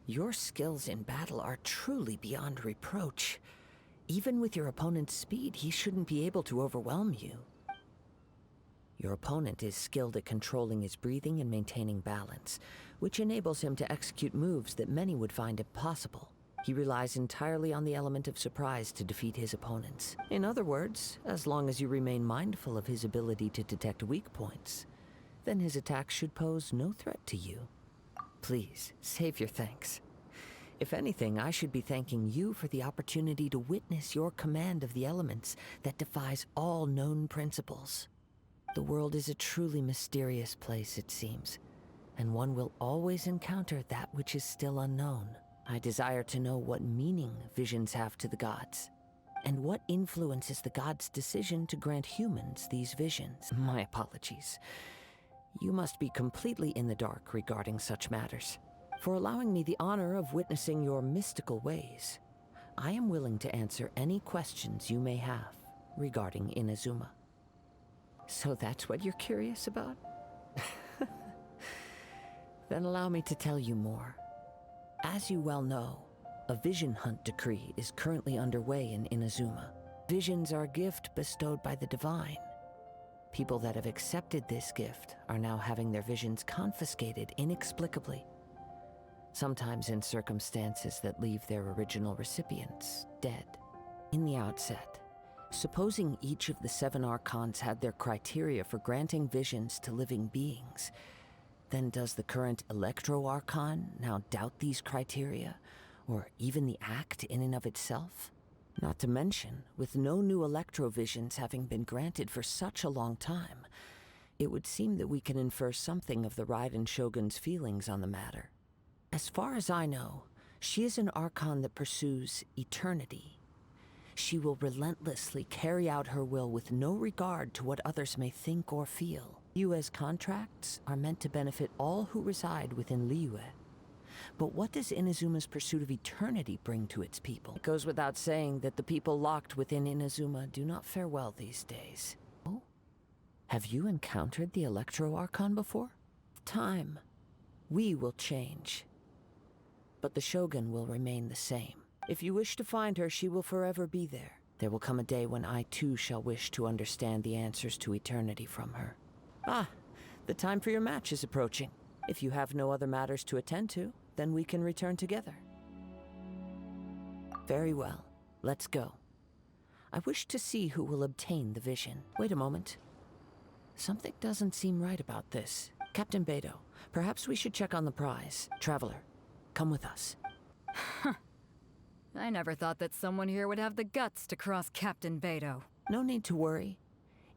Your skills in battle are truly beyond reproach. Even with your opponent's speed, he shouldn't be able to overwhelm you. Your opponent is skilled at controlling his breathing and maintaining balance, which enables him to execute moves that many would find impossible. He relies entirely on the element of surprise to defeat his opponents. In other words, as long as you remain mindful of his ability to detect weak points, then his attacks should pose no threat to you. Please, save your thanks. If anything, I should be thanking you for the opportunity to witness your command of the elements that defies all known principles. The world is a truly mysterious place, it seems, and one will always encounter that which is still unknown. I desire to know what meaning visions have to the gods, and what influences the gods' decision to grant humans these visions. My apologies. You must be completely in the dark regarding such matters. For allowing me the honor of witnessing your mystical ways, I am willing to answer any questions you may have regarding Inazuma. So that's what you're curious about? Then allow me to tell you more. As you well know, a vision hunt decree is currently underway in Inazuma. Visions are a gift bestowed by the divine. People that have accepted this gift are now having their visions confiscated inexplicably, sometimes in circumstances that leave their original recipients dead. In the outset, supposing each of the 7 archons had their criteria for granting visions to living beings, then does the current Electro-Archon now doubt these criteria, or even the act in and of itself? Not to mention, with no new Electro-Visions having been granted for such a long time, it would seem that we can infer something of the Raiden Shogun's feelings on the matter. As far as I know, she is an Archon that pursues eternity. She will relentlessly carry out her will with no regard to what others may think or feel. You as contracts are meant to benefit all who reside within Liyue. But what does Inazuma's pursuit of eternity bring to its people? It goes without saying that the people locked within Inazuma do not fare well these days. Oh? Have you encountered the Electro-Archon before? Time. We will change. But the Shogun will remain the same. If you wish to find her, she will forever be there. There will come a day when I too shall wish to understand the answers to eternity from her. Ah, the time for your match is approaching. If you have no other matters to attend to, then we can return together. Very well, let's go. I wish to see who will obtain the vision. Wait a moment. Something doesn't seem right about this. Captain Beidou, perhaps we should check on the prize. Traveler, come with us. I never thought that someone here would have the guts to cross Captain Beidou. No need to worry.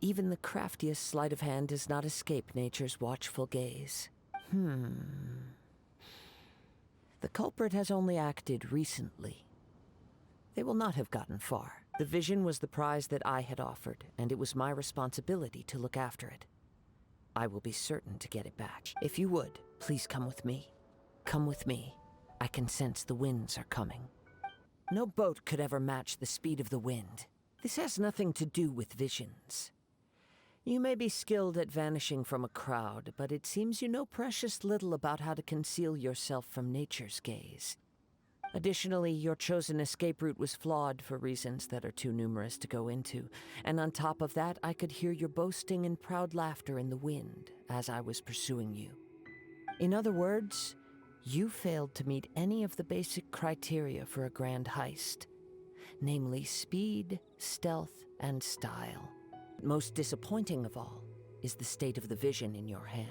Even the craftiest sleight of hand does not escape nature's watchful gaze. The culprit has only acted recently. They will not have gotten far. The vision was the prize that I had offered, and it was my responsibility to look after it. I will be certain to get it back. If you would, please come with me. Come with me. I can sense the winds are coming. No boat could ever match the speed of the wind. This has nothing to do with visions. You may be skilled at vanishing from a crowd, but it seems you know precious little about how to conceal yourself from nature's gaze. Additionally, your chosen escape route was flawed for reasons that are too numerous to go into, and on top of that, I could hear your boasting and proud laughter in the wind as I was pursuing you. In other words, you failed to meet any of the basic criteria for a grand heist, namely speed, stealth, and style. Most disappointing of all is the state of the vision in your hand.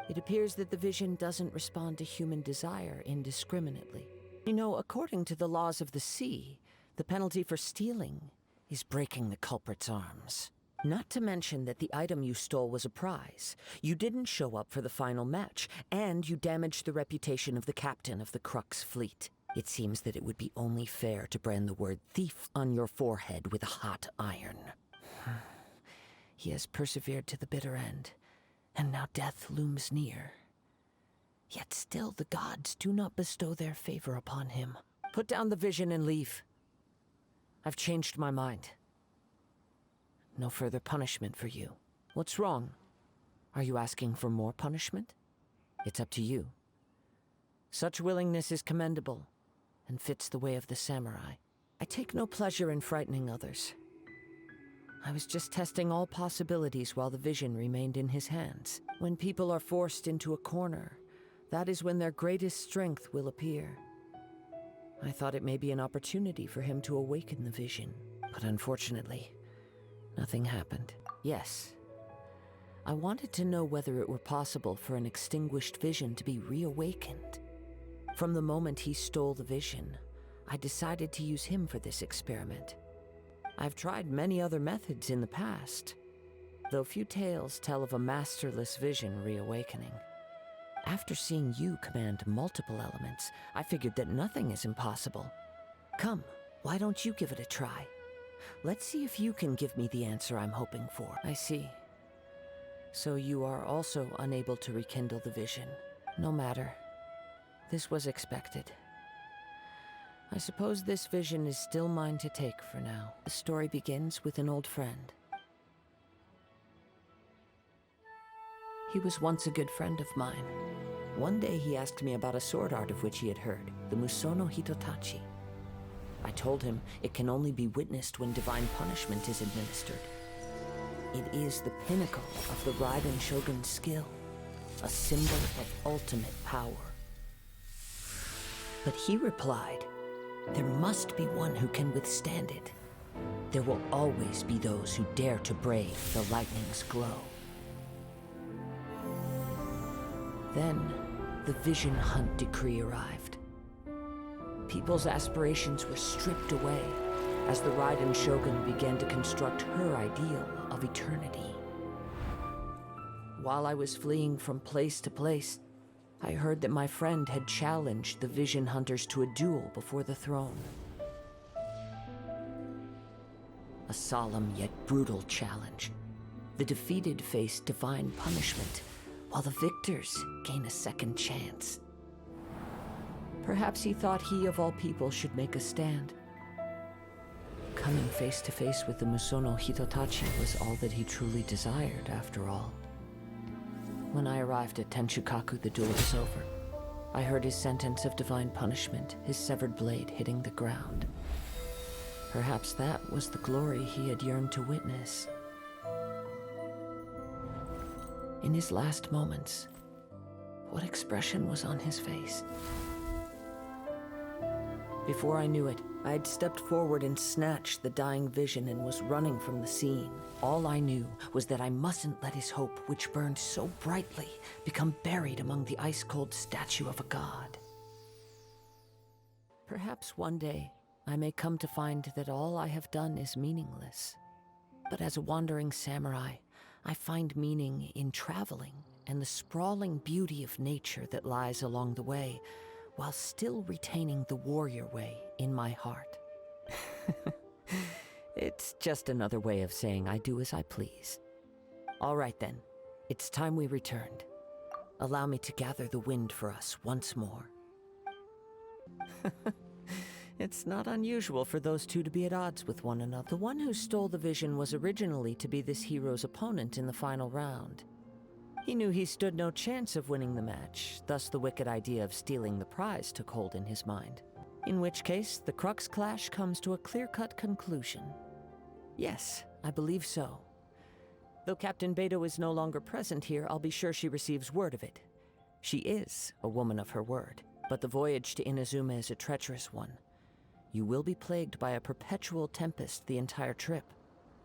It appears that the vision doesn't respond to human desire indiscriminately. You know, according to the laws of the sea, the penalty for stealing is breaking the culprit's arms. Not to mention that the item you stole was a prize. You didn't show up for the final match, and you damaged the reputation of the captain of the Crux fleet. It seems that it would be only fair to brand the word thief on your forehead with a hot iron. He has persevered to the bitter end, and now death looms near. Yet still the gods do not bestow their favor upon him. Put down the vision and leave. I've changed my mind. No further punishment for you. What's wrong? Are you asking for more punishment? It's up to you. Such willingness is commendable, and fits the way of the samurai. I take no pleasure in frightening others. I was just testing all possibilities while the vision remained in his hands. When people are forced into a corner, that is when their greatest strength will appear. I thought it may be an opportunity for him to awaken the vision, but unfortunately, nothing happened. Yes, I wanted to know whether it were possible for an extinguished vision to be reawakened. From the moment he stole the vision, I decided to use him for this experiment. I've tried many other methods in the past, though few tales tell of a masterless vision reawakening. After seeing you command multiple elements, I figured that nothing is impossible. Come, why don't you give it a try? Let's see if you can give me the answer I'm hoping for. I see. So you are also unable to rekindle the vision. No matter. This was expected. I suppose this vision is still mine to take for now. The story begins with an old friend. He was once a good friend of mine. One day he asked me about a sword art of which he had heard, the Musono Hitotachi. I told him it can only be witnessed when divine punishment is administered. It is the pinnacle of the Raiden Shogun's skill, a symbol of ultimate power. But he replied, there must be one who can withstand it. There will always be those who dare to brave the lightning's glow. Then, the Vision Hunt decree arrived. People's aspirations were stripped away as the Raiden Shogun began to construct her ideal of eternity. While I was fleeing from place to place, I heard that my friend had challenged the Vision Hunters to a duel before the throne. A solemn yet brutal challenge. The defeated face divine punishment, while the victors gain a second chance. Perhaps he thought he of all people should make a stand. Coming face to face with the Musono Hitotachi was all that he truly desired, after all. When I arrived at Tenshukaku, the duel was over. I heard his sentence of divine punishment, his severed blade hitting the ground. Perhaps that was the glory he had yearned to witness. In his last moments, what expression was on his face? Before I knew it, I had stepped forward and snatched the dying vision and was running from the scene. All I knew was that I mustn't let his hope, which burned so brightly, become buried among the ice-cold statue of a god. Perhaps one day, I may come to find that all I have done is meaningless. But as a wandering samurai, I find meaning in traveling and the sprawling beauty of nature that lies along the way, while still retaining the warrior way in my heart. It's just another way of saying I do as I please. All right then, it's time we returned. Allow me to gather the wind for us once more. It's not unusual for those two to be at odds with one another. The one who stole the vision was originally to be this hero's opponent in the final round. He knew he stood no chance of winning the match, thus the wicked idea of stealing the prize took hold in his mind. In which case, the crux clash comes to a clear-cut conclusion. Yes, I believe so. Though Captain Beidou is no longer present here, I'll be sure she receives word of it. She is a woman of her word, but the voyage to Inazuma is a treacherous one. You will be plagued by a perpetual tempest the entire trip.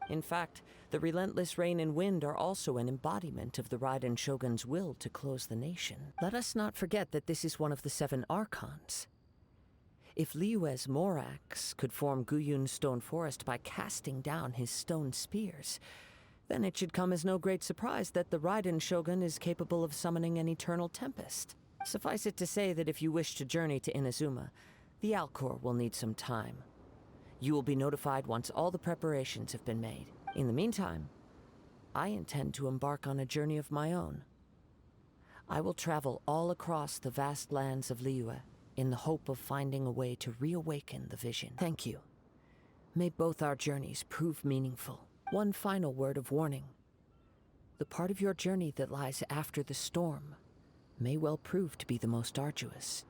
In fact, the relentless rain and wind are also an embodiment of the Raiden Shogun's will to close the nation. Let us not forget that this is one of the 7 Archons. If Liyue's Morax could form Guyun's stone forest by casting down his stone spears, then it should come as no great surprise that the Raiden Shogun is capable of summoning an eternal tempest. Suffice it to say that if you wish to journey to Inazuma, the Alcor will need some time. You will be notified once all the preparations have been made. In the meantime, I intend to embark on a journey of my own. I will travel all across the vast lands of Liyue in the hope of finding a way to reawaken the vision. Thank you. May both our journeys prove meaningful. One final word of warning. The part of your journey that lies after the storm may well prove to be the most arduous.